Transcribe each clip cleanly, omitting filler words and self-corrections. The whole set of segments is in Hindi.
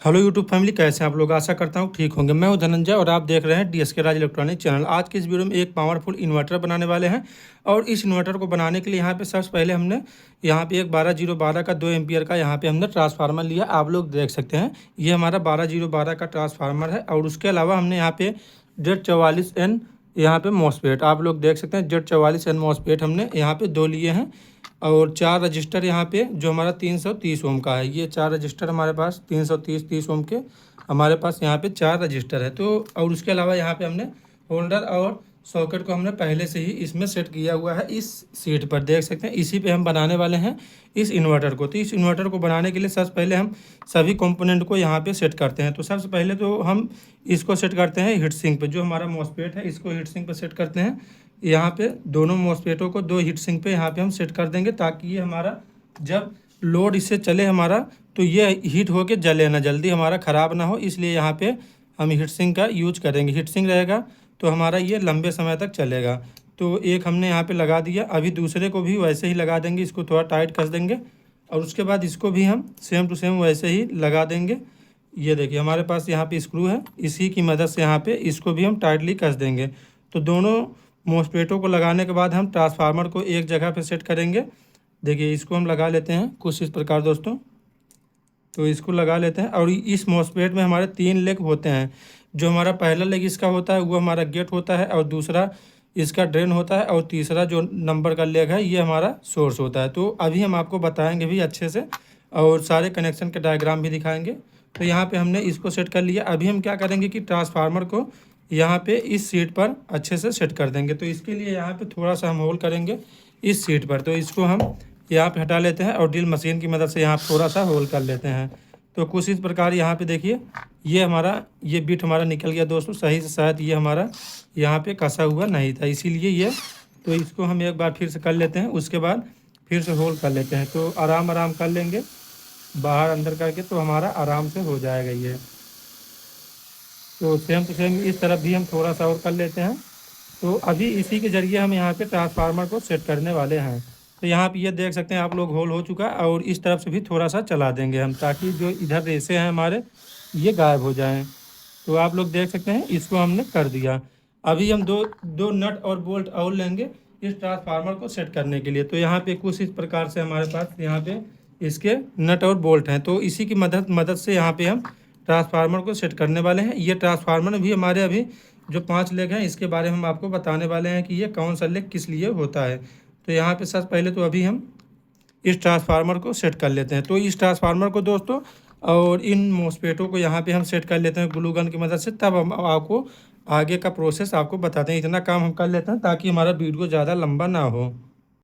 हेलो यूट्यूब फैमिली, कैसे हैं आप लोग। आशा करता हूँ ठीक होंगे। मैं हूं धनंजय और आप देख रहे हैं डीएसके राज इलेक्ट्रॉनिक चैनल। आज के इस वीडियो में एक पावरफुल इन्वर्टर बनाने वाले हैं और इस इन्वर्टर को बनाने के लिए यहाँ पे सबसे पहले हमने यहाँ पे एक 12012 का 2 एम्पियर का यहाँ पे हमने ट्रांसफार्मर लिया। आप लोग देख सकते हैं ये हमारा 12012 का ट्रांसफार्मर है और उसके अलावा हमने यहाँ पे Z44N यहाँ पे मॉसफेट आप लोग देख सकते हैं। Z44N मॉसफेट हमने यहाँ पे 2 लिए हैं और 4 रजिस्टर यहाँ पे जो हमारा 330 ओम का है। ये 4 रजिस्टर हमारे पास 330 ओम के हमारे पास यहाँ पे 4 रजिस्टर है। तो और उसके अलावा यहाँ पे हमने होल्डर और सॉकेट को हमने पहले से ही इसमें सेट किया हुआ है। इस सीट पर देख सकते हैं, इसी पे हम बनाने वाले हैं इस इन्वर्टर को। तो इस इन्वर्टर को बनाने के लिए सबसे पहले हम सभी कंपोनेंट को यहाँ पे सेट करते हैं। तो सबसे पहले तो हम इसको सेट करते हैं हीट सिंक पे। जो हमारा मॉसफेट है इसको हीट सिंक पे सेट करते हैं। यहाँ पे दोनों मॉसफेटों को 2 हीट सिंक पे यहाँ पे हम सेट कर देंगे ताकि ये हमारा जब लोड इससे चले हमारा तो ये हीट होके जले ना, जल्दी हमारा ख़राब ना हो। इसलिए यहाँ पे हम हीट सिंक का यूज करेंगे। हीट सिंक रहेगा तो हमारा ये लंबे समय तक चलेगा। तो एक हमने यहाँ पे लगा दिया, अभी दूसरे को भी वैसे ही लगा देंगे। इसको थोड़ा टाइट कर देंगे और उसके बाद इसको भी हम सेम टू सेम वैसे ही लगा देंगे। ये देखिए हमारे पास यहाँ पे स्क्रू है, इसी की मदद से यहाँ पे इसको भी हम टाइटली कस देंगे। तो दोनों मॉसफेटों को लगाने के बाद हम ट्रांसफार्मर को एक जगह पे सेट करेंगे। देखिए इसको हम लगा लेते हैं कुछ इस प्रकार दोस्तों। तो इसको लगा लेते हैं और इस मॉसफेट में हमारे 3 लेग होते हैं। जो हमारा पहला लेग इसका होता है वो हमारा गेट होता है और दूसरा इसका ड्रेन होता है और तीसरा जो नंबर का लेग है ये हमारा सोर्स होता है। तो अभी हम आपको बताएंगे भी अच्छे से और सारे कनेक्शन के डायग्राम भी दिखाएंगे। तो यहाँ पे हमने इसको सेट कर लिया। अभी हम क्या करेंगे कि ट्रांसफार्मर को यहाँ पे इस सीट पर अच्छे से सेट कर देंगे। तो इसके लिए यहाँ पे थोड़ा सा हम होल करेंगे इस सीट पर। तो इसको हम यहाँ पे हटा लेते हैं और ड्रिल मशीन की मदद से यहाँ थोड़ा सा होल कर लेते हैं। तो कुछ इस प्रकार यहाँ पे देखिए ये हमारा ये बिट हमारा निकल गया दोस्तों सही से। शायद ये हमारा यहाँ पे कसा हुआ नहीं था इसीलिए ये। तो इसको हम एक बार फिर से कर लेते हैं, उसके बाद फिर से होल कर लेते हैं। तो आराम आराम कर लेंगे बाहर अंदर करके, तो हमारा आराम से हो जाएगा ये। तो सेम टू सेम इस तरफ भी हम थोड़ा सा और कर लेते हैं। तो अभी इसी के ज़रिए हम यहाँ पे ट्रांसफार्मर को सेट करने वाले हैं। तो यहाँ पे ये देख सकते हैं आप लोग होल हो चुका है और इस तरफ से भी थोड़ा सा चला देंगे हम ताकि जो इधर रेसे हैं हमारे ये गायब हो जाएं। तो आप लोग देख सकते हैं इसको हमने कर दिया। अभी हम दो नट और बोल्ट और लेंगे इस ट्रांसफार्मर को सेट करने के लिए। तो यहाँ पे कुछ इस प्रकार से हमारे पास यहाँ पे इसके नट और बोल्ट हैं। तो इसी की मदद से यहाँ पे हम ट्रांसफार्मर को सेट करने वाले हैं। ये ट्रांसफार्मर भी हमारे अभी जो 5 लेग हैं इसके बारे में हम आपको बताने वाले हैं कि ये कौन सा लेग किस लिए होता है। तो यहाँ पे सबसे पहले तो अभी हम इस ट्रांसफार्मर को सेट कर लेते हैं। तो इस ट्रांसफार्मर को दोस्तों और इन मॉसफेटों को यहाँ पे हम सेट कर लेते हैं ग्लू गन की मदद से। तब हम आपको आगे का प्रोसेस आपको बताते हैं। इतना काम हम कर लेते हैं ताकि हमारा वीडियो ज़्यादा लंबा ना हो।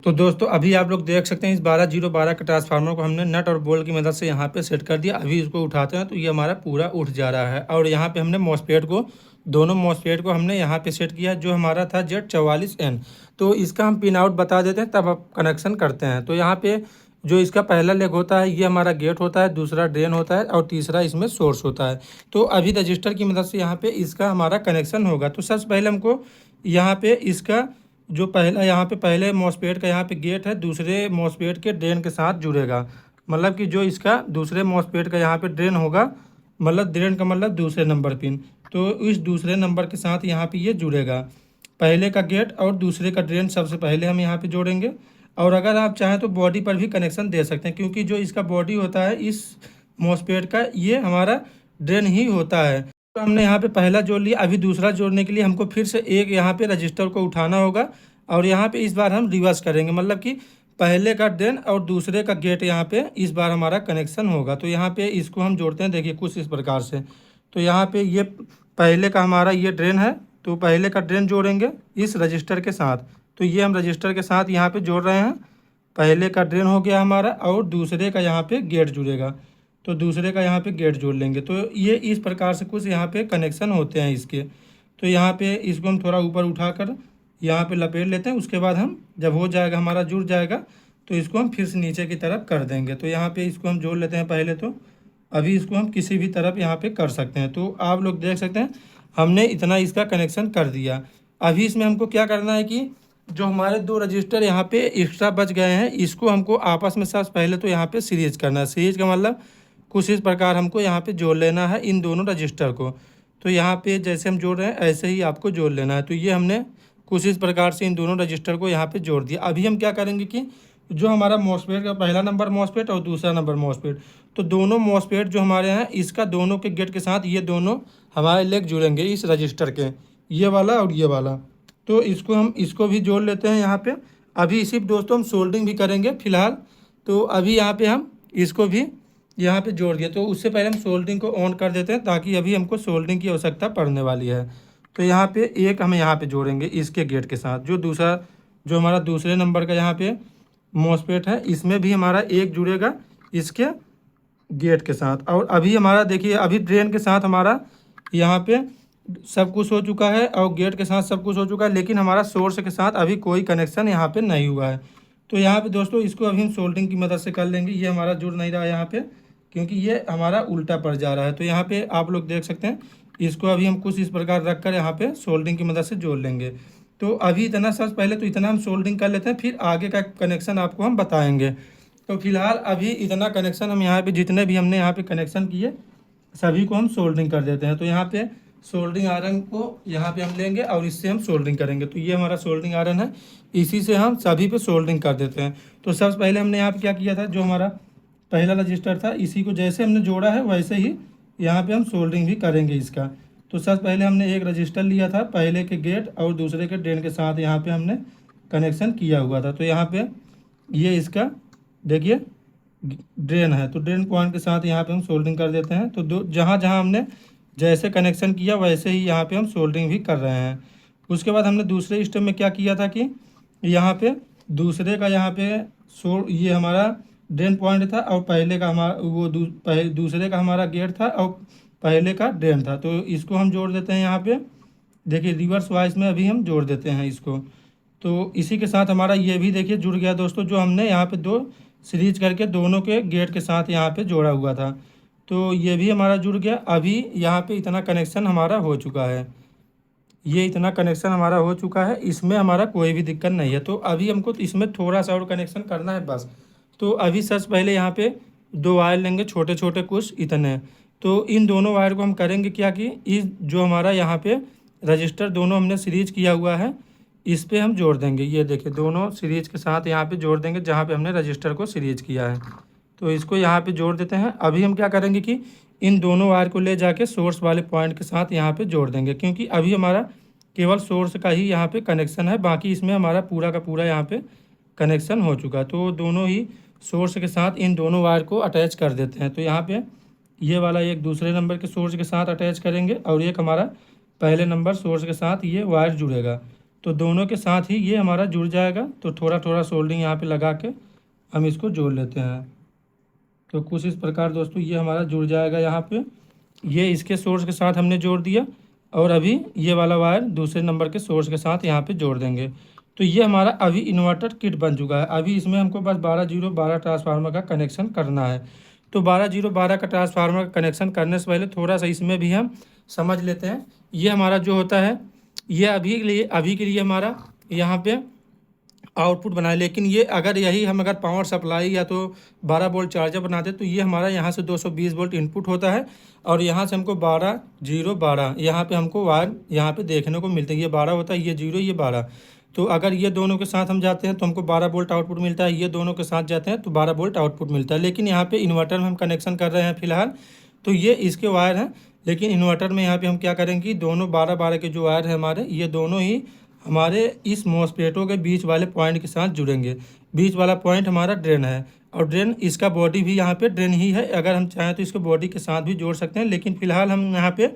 तो दोस्तों अभी आप लोग देख सकते हैं इस 12012 के ट्रांसफार्मर को हमने नट और बोल्ट की मदद से यहाँ पे सेट कर दिया। अभी इसको उठाते हैं तो ये हमारा पूरा उठ जा रहा है। और यहाँ पे हमने मॉसफेट को दोनों मॉसफेट को हमने यहाँ पे सेट किया जो हमारा था Z44N। तो इसका हम पिन आउट बता देते हैं तब आप कनेक्शन करते हैं। तो यहाँ पे जो इसका पहला लेग होता है ये हमारा गेट होता है, दूसरा ड्रेन होता है और तीसरा इसमें सोर्स होता है। तो अभी रजिस्टर की मदद से यहाँ पे इसका हमारा कनेक्शन होगा। तो सबसे पहले हमको यहाँ पे इसका जो पहला यहाँ पे पहले मॉसफेट का यहाँ पे गेट है दूसरे मॉसफेट के ड्रेन के साथ जुड़ेगा। मतलब कि जो इसका दूसरे मॉसफेट का यहाँ पे ड्रेन होगा, मतलब ड्रेन का मतलब दूसरे नंबर पिन। तो इस दूसरे नंबर के साथ यहाँ पे ये जुड़ेगा। पहले का गेट और दूसरे का ड्रेन सबसे पहले हम यहाँ पे जोड़ेंगे। और अगर आप चाहें तो बॉडी पर भी कनेक्शन दे सकते हैं क्योंकि जो इसका बॉडी होता है इस मॉसफेट का ये हमारा ड्रेन ही होता है। तो हमने यहाँ पे पहला जोड़ लिया। अभी दूसरा जोड़ने के लिए हमको फिर से एक यहाँ पे रजिस्टर को उठाना होगा और यहाँ पे इस बार हम रिवर्स करेंगे। मतलब कि पहले का ड्रेन और दूसरे का गेट यहाँ पे इस बार हमारा कनेक्शन होगा। तो यहाँ पे इसको हम जोड़ते हैं, देखिए कुछ इस प्रकार से। तो यहाँ पे ये पहले का हमारा ये ड्रेन है तो पहले का ड्रेन जोड़ेंगे इस रजिस्टर के साथ। तो ये हम रजिस्टर के साथ यहाँ पे जोड़ रहे हैं। पहले का ड्रेन हो गया हमारा और दूसरे का यहाँ पे गेट जुड़ेगा। तो दूसरे का यहाँ पे गेट जोड़ लेंगे। तो ये इस प्रकार से कुछ यहाँ पे कनेक्शन होते हैं इसके। तो यहाँ पे इसको हम थोड़ा ऊपर उठाकर यहाँ पे लपेट लेते हैं। उसके बाद हम जब हो जाएगा हमारा जुड़ जाएगा तो इसको हम फिर से नीचे की तरफ कर देंगे। तो यहाँ पे इसको हम जोड़ लेते हैं पहले। तो अभी इसको हम किसी भी तरफ यहाँ पे कर सकते हैं। तो आप लोग देख सकते हैं हमने इतना इसका कनेक्शन कर दिया। अभी इसमें हमको क्या करना है कि जो हमारे 2 रजिस्टर यहाँ पे एक्स्ट्रा बच गए हैं इसको हमको आपस में सबसे पहले तो यहाँ पे सीरीज करना है। सीरीज का मतलब कुछ इस प्रकार हमको यहाँ पे जोड़ लेना है इन दोनों रजिस्टर को। तो यहाँ पे जैसे हम जोड़ रहे हैं ऐसे ही आपको जोड़ लेना है। तो ये हमने कुछ इस प्रकार से इन दोनों रजिस्टर को यहाँ पे जोड़ दिया। अभी हम क्या करेंगे कि जो हमारा मॉसफेट का पहला नंबर मॉसफेट और दूसरा नंबर मॉसफेट, तो दोनों मॉसफेट जो हमारे हैं इसका दोनों के गेट के साथ ये दोनों हमारे लेग जुड़ेंगे इस रजिस्टर के, ये वाला और ये वाला। तो इसको भी जोड़ लेते हैं यहाँ पे। अभी इसी दोस्तों हम सोल्डरिंग भी करेंगे फिलहाल। तो अभी यहाँ पे हम इसको भी यहाँ पे जोड़ दिए। तो उससे पहले हम सोल्डरिंग को ऑन कर देते हैं ताकि अभी हमको सोल्डरिंग की आवश्यकता पड़ने वाली है। तो यहाँ पे एक हम यहाँ पे जोड़ेंगे इसके गेट के साथ। जो हमारा दूसरे नंबर का यहाँ पे मॉसफेट है इसमें भी हमारा एक जुड़ेगा इसके गेट के साथ। और अभी हमारा देखिए अभी ड्रेन के साथ हमारा यहाँ पे सब कुछ हो चुका है और गेट के साथ सब कुछ हो चुका है, लेकिन हमारा सोर्स के साथ अभी कोई कनेक्शन यहाँ पे नहीं हुआ है। तो यहाँ पे दोस्तों इसको अभी हम सोल्डरिंग की मदद से कर लेंगे। ये हमारा जुड़ नहीं रहा है यहाँ पे क्योंकि ये हमारा उल्टा पड़ जा रहा है। तो यहाँ पे आप लोग देख सकते हैं, इसको अभी हम कुछ इस प्रकार रख कर यहाँ पे सोल्डरिंग की मदद से जोड़ लेंगे। तो अभी इतना सबसे पहले तो इतना हम सोल्डरिंग कर लेते हैं, फिर आगे का कनेक्शन आपको हम बताएंगे। तो फिलहाल अभी इतना कनेक्शन हम यहाँ पे जितने भी हमने यहाँ पे कनेक्शन किए सभी को हम सोल्डरिंग कर देते हैं। तो यहाँ पे सोल्डरिंग आयरन को यहाँ पे हम लेंगे और इससे हम सोल्डरिंग करेंगे। तो ये हमारा सोल्डरिंग आयरन है, इसी से हम सभी पे सोल्डरिंग कर देते हैं। तो सबसे पहले हमने यहाँ पे क्या किया था, जो हमारा पहला रजिस्टर था इसी को जैसे हमने जोड़ा है वैसे ही यहाँ पे हम सोल्डरिंग भी करेंगे इसका। तो सबसे पहले हमने एक रजिस्टर लिया था, पहले के गेट और दूसरे के ड्रेन के साथ यहाँ पे हमने कनेक्शन किया हुआ था। तो यहाँ पे ये इसका देखिए ड्रेन है, तो ड्रेन पॉइंट के साथ यहाँ पे हम सोल्डरिंग कर देते हैं। तो जहाँ जहाँ हमने जैसे कनेक्शन किया वैसे ही यहाँ पे हम सोल्डरिंग भी कर रहे हैं। उसके बाद हमने दूसरे स्टेप में क्या किया था कि यहाँ पे दूसरे का यहाँ पे ये हमारा ड्रेन पॉइंट था और पहले का हमारा दूसरे का हमारा गेट था और पहले का ड्रेन था। तो इसको हम जोड़ देते हैं यहाँ पे, देखिए रिवर्स वाइज में अभी हम जोड़ देते हैं इसको। तो इसी के साथ हमारा ये भी देखिए जुड़ गया दोस्तों, जो हमने यहाँ पे दो सीरीज करके दोनों के गेट के साथ यहाँ पे जोड़ा हुआ था। तो ये भी हमारा जुड़ गया। अभी यहाँ पे इतना कनेक्शन हमारा हो चुका है, ये इतना कनेक्शन हमारा हो चुका है, इसमें हमारा कोई भी दिक्कत नहीं है। तो अभी हमको इसमें थोड़ा सा और कनेक्शन करना है बस। तो अभी सबसे पहले यहाँ पे दो वायर लेंगे छोटे छोटे कुछ इतने। तो इन दोनों वायर को हम करेंगे क्या कि इस जो हमारा यहाँ पे रजिस्टर दोनों हमने सीरीज किया हुआ है इस पे हम जोड़ देंगे। ये देखिए दोनों सीरीज के साथ यहाँ पे जोड़ देंगे जहाँ पे हमने रजिस्टर को सीरीज किया है। तो इसको यहाँ पे जोड़ देते हैं। अभी हम क्या करेंगे कि इन दोनों वायर को ले जाके सोर्स वाले पॉइंट के साथ यहाँ पे जोड़ देंगे, क्योंकि अभी हमारा केवल सोर्स का ही यहाँ पे कनेक्शन है, बाकी इसमें हमारा पूरा का पूरा यहाँ पे कनेक्शन हो चुका है। तो दोनों ही सोर्स के साथ इन दोनों वायर को अटैच कर देते हैं। तो यहाँ पे ये वाला एक दूसरे नंबर के सोर्स के साथ अटैच करेंगे और एक हमारा पहले नंबर सोर्स के साथ ये वायर जुड़ेगा। तो दोनों के साथ ही ये हमारा जुड़ जाएगा। तो थोड़ा थोड़ा सोल्डरिंग यहाँ पे लगा के हम इसको जोड़ लेते हैं। तो कुछ इस प्रकार दोस्तों ये हमारा जुड़ जाएगा। यहाँ पे ये इसके सोर्स के साथ हमने जोड़ दिया और अभी ये वाला वायर दूसरे नंबर के सोर्स के साथ यहाँ पे जोड़ देंगे। तो ये हमारा अभी इन्वर्टर किट बन चुका है। अभी इसमें हमको बस 12-0-12 ट्रांसफार्मर का कनेक्शन करना है। तो 12-0-12 का ट्रांसफार्मर का कनेक्शन करने से पहले थोड़ा सा इसमें भी हम समझ लेते हैं। ये हमारा जो होता है ये अभी के लिए हमारा यहाँ पे आउटपुट बनाए, लेकिन ये यही हम अगर पावर सप्लाई या तो 12 वोल्ट चार्जर बनाते तो ये हमारा यहाँ से 220 वोल्ट इनपुट होता है और यहाँ से हमको 12-0-12 यहाँ पे हमको वायर यहाँ पे देखने को मिलते हैं। ये 12 होता है, ये 0, ये 12। तो अगर ये दोनों के साथ हम जाते हैं तो हमको 12 वोल्ट आउटपुट मिलता है, ये दोनों के साथ जाते हैं तो 12 वोल्ट आउटपुट मिलता है। लेकिन यहाँ पे इन्वर्टर में हम कनेक्शन कर रहे हैं फिलहाल, तो ये इसके वायर हैं। लेकिन इन्वर्टर में यहाँ पे हम क्या करेंगे, दोनों 12-12 के जो वायर है हमारे, ये दोनों ही हमारे इस मॉसफेटों के बीच वाले पॉइंट के साथ जुड़ेंगे। बीच वाला पॉइंट हमारा ड्रेन है और ड्रेन इसका बॉडी भी यहाँ पे ड्रेन ही है। अगर हम चाहें तो इसको बॉडी के साथ भी जोड़ सकते हैं, लेकिन फिलहाल हम यहाँ पे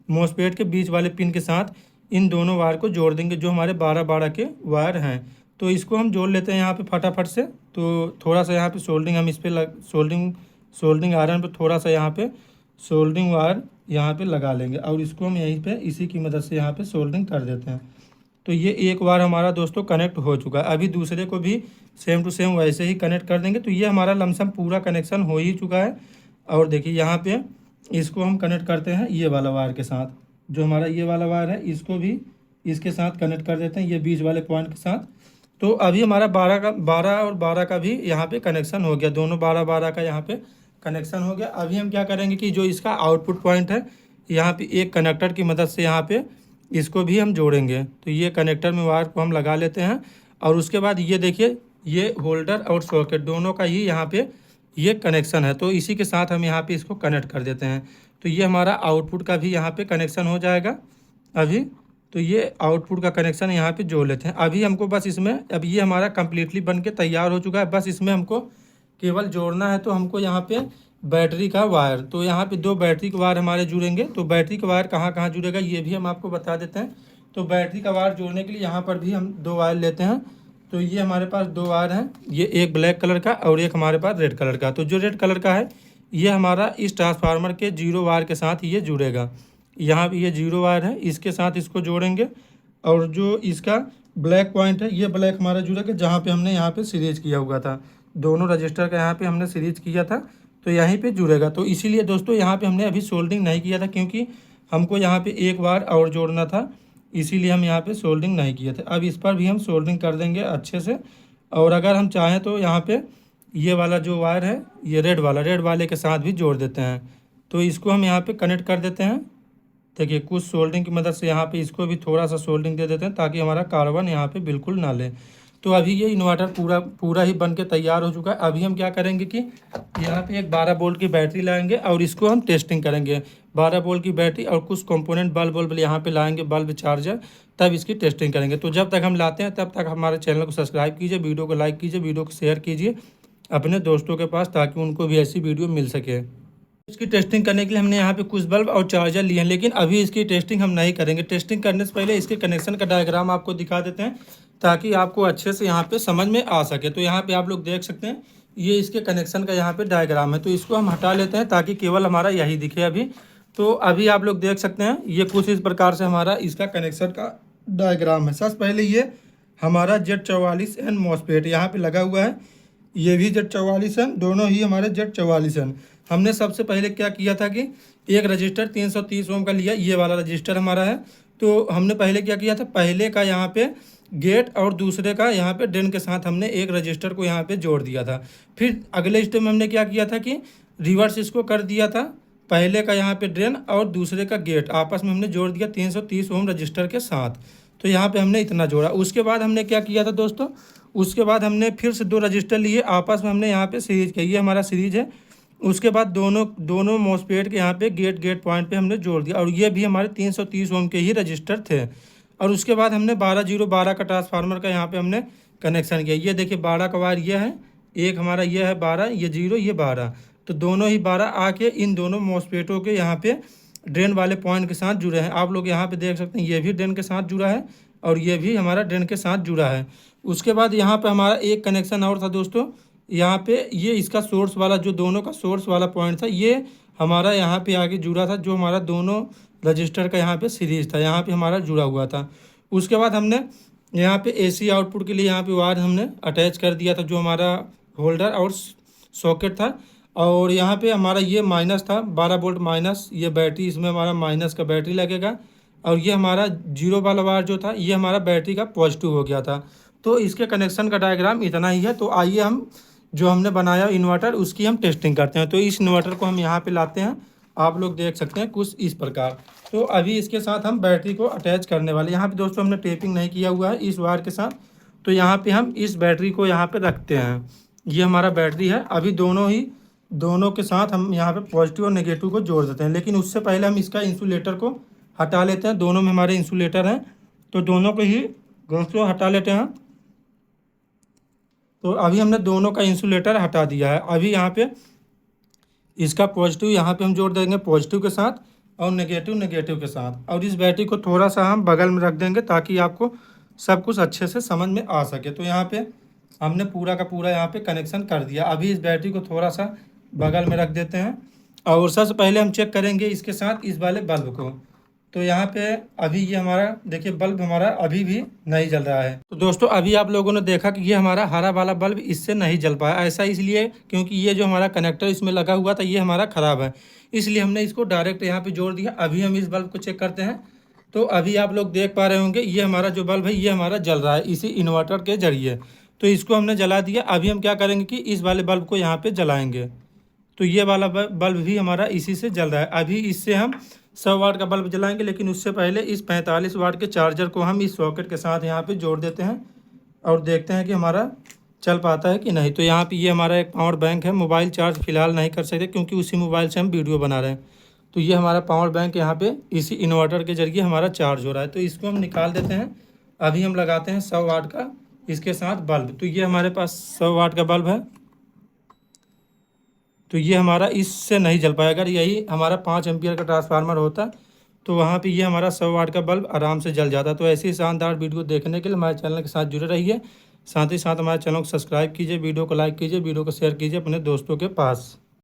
मॉसफेट के बीच वाले पिन के साथ इन दोनों वायर को जोड़ देंगे जो हमारे 12-12 के वायर हैं। तो इसको हम जोड़ लेते हैं यहाँ पे फटाफट से। तो थोड़ा सा यहाँ पे सोल्डरिंग हम इस पर सोल्डरिंग आयरन पे थोड़ा सा यहाँ पे सोल्डरिंग वायर यहाँ पे लगा लेंगे और इसको हम यहीं पे इसी की मदद से यहाँ पे सोल्डरिंग कर देते हैं। तो ये एक बार हमारा दोस्तों कनेक्ट हो चुका है। अभी दूसरे को भी सेम टू सेम वैसे ही कनेक्ट कर देंगे। तो ये हमारा लमसम पूरा कनेक्शन हो ही चुका है। और देखिए यहाँ पे इसको हम कनेक्ट करते हैं ये वाला वायर के साथ, जो हमारा ये वाला वायर है इसको भी इसके साथ कनेक्ट कर देते हैं ये बीच वाले पॉइंट के साथ। तो अभी हमारा 12 और 12 का भी यहाँ पे कनेक्शन हो गया, दोनों 12-12 का यहाँ पे कनेक्शन हो गया। अभी हम क्या करेंगे कि जो इसका आउटपुट पॉइंट है यहाँ पे एक कनेक्टर की मदद से यहाँ पे इसको भी हम जोड़ेंगे। तो ये कनेक्टर में वायर को हम लगा लेते हैं और उसके बाद ये देखिए ये होल्डर और सॉकेट दोनों का ही यहाँ पे ये कनेक्शन है। तो इसी के साथ हम यहाँ पे इसको कनेक्ट कर देते हैं। तो ये हमारा आउटपुट का भी यहाँ पे कनेक्शन हो जाएगा अभी। तो ये आउटपुट का कनेक्शन यहाँ पे जोड़ लेते हैं। अभी हमको बस इसमें, अब ये हमारा कम्प्लीटली बन के तैयार हो चुका है। बस इसमें हमको केवल जोड़ना है। तो हमको यहाँ पे बैटरी का वायर, तो यहाँ पे 2 बैटरी के वायर हमारे जुड़ेंगे। तो बैटरी का वायर कहाँ कहाँ जुड़ेगा ये भी हम आपको बता देते हैं। तो बैटरी का वायर जोड़ने के लिए यहाँ पर भी हम 2 वायर लेते हैं। तो ये हमारे पास 2 वायर हैं, ये एक ब्लैक कलर का और एक हमारे पास रेड कलर का। तो जो रेड कलर का है ये हमारा इस ट्रांसफार्मर के 0 वायर के साथ ये जुड़ेगा। यहाँ पे ये 0 वायर है, इसके साथ इसको जोड़ेंगे। और जो इसका ब्लैक पॉइंट है ये ब्लैक हमारा जुड़ेगा जहाँ पे हमने यहाँ पे सीरीज किया हुआ था। दोनों रजिस्टर का यहाँ पे हमने सीरीज किया था तो यहीं पे जुड़ेगा। तो इसीलिए दोस्तों यहाँ पे हमने अभी सोल्डिंग नहीं किया था क्योंकि हमको यहाँ पे एक वायर और जोड़ना था, इसीलिए हम यहाँ पे सोल्डिंग नहीं किए थे। अब इस पर भी हम सोल्डिंग कर देंगे अच्छे से। और अगर हम चाहें तो यहाँ पे ये वाला जो वायर है ये रेड वाले के साथ भी जोड़ देते हैं। तो इसको हम यहाँ पे कनेक्ट कर देते हैं। देखिए कुछ सोल्डिंग की मदद से यहाँ पे इसको भी थोड़ा सा सोल्डिंग दे देते हैं ताकि हमारा कार्बन यहाँ पे बिल्कुल ना ले। तो अभी ये इन्वर्टर पूरा ही बन के तैयार हो चुका है। अभी हम क्या करेंगे कि यहाँ पे एक 12 वोल्ट की बैटरी लाएंगे और इसको हम टेस्टिंग करेंगे। 12 वोल्ट की बैटरी और कुछ कंपोनेंट बल्ब यहाँ पे लाएंगे, बल्ब चार्जर, तब इसकी टेस्टिंग करेंगे। तो जब तक हम लाते हैं तब तक हमारे चैनल को सब्सक्राइब कीजिए, वीडियो को लाइक कीजिए, वीडियो को शेयर कीजिए अपने दोस्तों के पास ताकि उनको भी ऐसी वीडियो मिल सके। इसकी टेस्टिंग करने के लिए हमने यहाँ पे कुछ बल्ब और चार्जर लिए हैं, लेकिन अभी इसकी टेस्टिंग हम नहीं करेंगे। टेस्टिंग करने से पहले इसके कनेक्शन का डायग्राम आपको दिखा देते हैं ताकि आपको अच्छे से यहाँ पे समझ में आ सके। तो यहाँ पे आप लोग देख सकते हैं ये इसके कनेक्शन का यहाँ पे डायग्राम है। तो इसको हम हटा लेते हैं ताकि केवल हमारा यही दिखे अभी। तो अभी आप लोग देख सकते हैं ये कुछ इस प्रकार से हमारा इसका कनेक्शन का डायग्राम है। सबसे पहले ये हमारा Z44N मॉसफेट यहाँ पे लगा हुआ है, ये भी Z44N, दोनों ही हमारे Z44N। हमने सबसे पहले क्या किया था कि एक रजिस्टर 330 ओम का लिया, ये वाला रजिस्टर हमारा है। तो हमने पहले क्या किया था, पहले का यहाँ पे गेट और दूसरे का यहाँ पे ड्रेन के साथ हमने एक रजिस्टर को यहाँ पे जोड़ दिया था। फिर अगले स्टेप में हमने क्या किया था कि रिवर्स इसको कर दिया था, पहले का यहाँ पे ड्रेन और दूसरे का गेट आपस में हमने जोड़ दिया 330 ओम रजिस्टर के साथ। तो यहाँ पे हमने इतना जोड़ा। उसके बाद हमने क्या किया था दोस्तों, उसके बाद हमने फिर से 2 रजिस्टर लिए, आपस में हमने यहाँ पे सीरीज किया, ये हमारा सीरीज है। उसके बाद दोनों मॉसफेट के यहाँ पे गेट पॉइंट पे हमने जोड़ दिया और ये भी हमारे 330 ओम के ही रजिस्टर थे। और उसके बाद हमने 12-0-12 का ट्रांसफार्मर का यहाँ पे हमने कनेक्शन किया। ये देखिए 12 का वायर ये है, एक हमारा ये है 12, ये 0, ये 12। तो दोनों ही 12 आके इन दोनों मॉसफेटों के यहाँ पे ड्रेन वाले पॉइंट के साथ जुड़े हैं। आप लोग यहाँ पे देख सकते हैं ये भी ड्रेन के साथ जुड़ा है और ये भी हमारा ड्रेन के साथ जुड़ा है। उसके बाद यहाँ पे हमारा एक कनेक्शन और था दोस्तों, यहाँ पे ये इसका सोर्स वाला, जो दोनों का सोर्स वाला पॉइंट था, ये हमारा यहाँ पे आगे जुड़ा था, जो हमारा दोनों रजिस्टर का यहाँ पे सीरीज था, यहाँ पे हमारा जुड़ा हुआ था। उसके बाद हमने यहाँ पे एसी आउटपुट के लिए यहाँ पे वायर हमने अटैच कर दिया था, जो हमारा होल्डर और सॉकेट था। और यहाँ पे हमारा ये माइनस था, 12 वोल्ट माइनस, ये बैटरी, इसमें हमारा माइनस का बैटरी लगेगा। और ये हमारा 0 वाला वायर जो था ये हमारा बैटरी का पॉजिटिव हो गया था। तो इसके कनेक्शन का डायग्राम इतना ही है। तो आइए हम जो हमने बनाया इन्वर्टर उसकी हम टेस्टिंग करते हैं। तो इस इन्वर्टर को हम यहाँ पे लाते हैं, आप लोग देख सकते हैं कुछ इस प्रकार। तो अभी इसके साथ हम बैटरी को अटैच करने वाले। यहाँ पे दोस्तों हमने टेपिंग नहीं किया हुआ है इस वायर के साथ। तो यहाँ पे हम इस बैटरी को यहाँ पे रखते हैं, ये हमारा बैटरी है। अभी दोनों के साथ हम यहाँ पे पॉजिटिव और नेगेटिव को जोड़ देते हैं, लेकिन उससे पहले हम इसका इंसुलेटर को हटा लेते हैं। दोनों में हमारे इंसुलेटर हैं, तो दोनों को ही दोस्तों हटा लेते हैं। तो अभी हमने दोनों का इंसुलेटर हटा दिया है। अभी यहाँ पे इसका पॉजिटिव यहाँ पे हम जोड़ देंगे पॉजिटिव के साथ और नेगेटिव के साथ। और इस बैटरी को थोड़ा सा हम बगल में रख देंगे ताकि आपको सब कुछ अच्छे से समझ में आ सके। तो यहाँ पे हमने पूरा का पूरा यहाँ पे कनेक्शन कर दिया। अभी इस बैटरी को थोड़ा सा बगल में रख देते हैं और सबसे पहले हम चेक करेंगे इसके साथ इस वाले बल्ब को। तो यहाँ पे अभी ये हमारा देखिए बल्ब हमारा अभी भी नहीं जल रहा है। तो दोस्तों अभी आप लोगों ने देखा कि ये हमारा हरा वाला बल्ब इससे नहीं जल पाया। ऐसा इसलिए क्योंकि ये जो हमारा कनेक्टर इसमें लगा हुआ था ये हमारा ख़राब है, इसलिए हमने इसको डायरेक्ट यहाँ पे जोड़ दिया। अभी हम इस बल्ब को चेक करते हैं। तो अभी आप लोग देख पा रहे होंगे ये हमारा जो बल्ब है ये हमारा जल रहा है इसी इन्वर्टर के जरिए। तो इसको हमने जला दिया। अभी हम क्या करेंगे कि इस वाले बल्ब को यहाँ पर जलाएँगे। तो ये वाला बल्ब भी हमारा इसी से जल रहा है। अभी इससे हम 100 वाट का बल्ब जलाएंगे, लेकिन उससे पहले इस 45 वाट के चार्जर को हम इस सॉकेट के साथ यहाँ पे जोड़ देते हैं और देखते हैं कि हमारा चल पाता है कि नहीं। तो यहाँ पे ये हमारा एक पावर बैंक है। मोबाइल चार्ज फिलहाल नहीं कर सकते क्योंकि उसी मोबाइल से हम वीडियो बना रहे हैं। तो ये हमारा पावर बैंक यहाँ पे इसी इन्वर्टर के जरिए हमारा चार्ज हो रहा है। तो इसको हम निकाल देते हैं। अभी हम लगाते हैं 100 वाट का इसके साथ बल्ब। तो ये हमारे पास 100 वाट का बल्ब है। तो ये हमारा इससे नहीं जल पाएगा। यही हमारा 5 एम्पियर का ट्रांसफार्मर होता तो वहाँ पे ये हमारा 100 वाट का बल्ब आराम से जल जाता। तो ऐसी शानदार वीडियो देखने के लिए हमारे चैनल के साथ जुड़े रहिए। साथ ही साथ हमारे चैनल को सब्सक्राइब कीजिए, वीडियो को लाइक कीजिए, वीडियो को शेयर कीजिए अपने दोस्तों के पास।